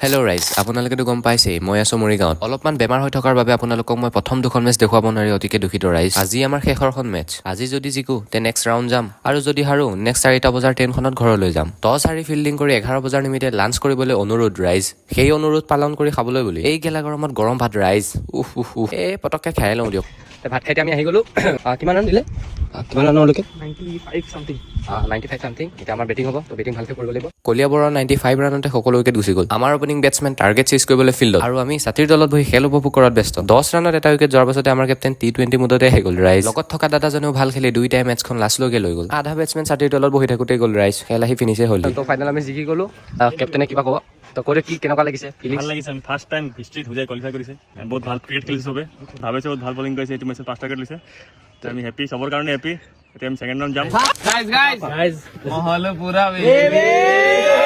Hello' ৰাইজ, আপোনালোকেতো গম পাইছেই মই আছো মৰিগাঁৱত। অলপমান বেমাৰ হৈ থকাৰ বাবে আপোনালোকক মই প্ৰথম দুখন মেচ দেখুৱাব নোৱাৰি অতিকে দুখিত ৰাইজ। আজি আমাৰ শেষৰখন মেচ। আজি যদি জিকো তে নেক্সট ৰাউণ্ড যাম, আৰু যদি হাৰো নেক্সট 4টা বজাৰ ট্ৰেইনখনত ঘৰলৈ যাম। টছ হাৰি ফিল্ডিং কৰি 11 বজাৰ নিমিত্তে লাঞ্চ কৰিবলৈ অনুৰোধ ৰাইজ। সেই অনুৰোধ পালন কৰি খাবলৈ বুলি এই গেলা গৰমত গৰম ভাত ৰাইজ। এই পটককে খাই লওঁ দিয়ক। ভাত খাইতে আমি আহি গলো। কিমান ৰান দিলে? কিমান ৰানলৈকে? 95 চামথিং। এতিয়া আমাৰ বেটিং হ'ব, তো বেটিং ভালকৈ কৰিব লাগিব। কলিয়াবৰৰ 95 ৰানতে সকলো উইকেট গুচি গ'ল। আমাৰ অপেনিং বেটছমেন টাৰ্গেট চেজ কৰিবলৈ ফিল্ডত, আৰু আমি ছাতিৰ তলত বহি খেল উপভোগ কৰাত ব্যস্ত। 10 ৰানত এটা উইকেট যোৱাৰ পাছতে আমাৰ কেপ্টেইন T20 মুডতে আহি গ'ল ৰাইজ। লগত থকা দাদাজনেও ভাল খেলি দুইটাই মেটছখন লাষ্টলৈকে লৈ গ'ল। আধা বেটছমেন ছাতিৰ তলত বহি থাকোঁতে গ'ল ৰাইজ। খেল আহি ফিনিছে হ'ল। তো ফাইনেল আমি জিকি গ'লো। কেপ্টেইনে কিবা ক'ব? তো কৰি কি কেনেকুৱা লাগিছে? ভাল লাগিছে। আমি ফাৰ্ষ্ট টাইম হিষ্ট্ৰীত হুজাই কোৱালিফাই কৰিছে। বহুত ভাল ক্ৰিকেট খেলিছে চবে। ভাবিছে বহুত ভাল বলিং কৰিছে। এইটো মেচত 5টা উইকেট লৈছে। তো আমি হেপী, চবৰ কাৰণে হেপী। এতিয়া আমি ছেকেণ্ড ৰাউণ্ড যাম। guys, mahalo pura baby.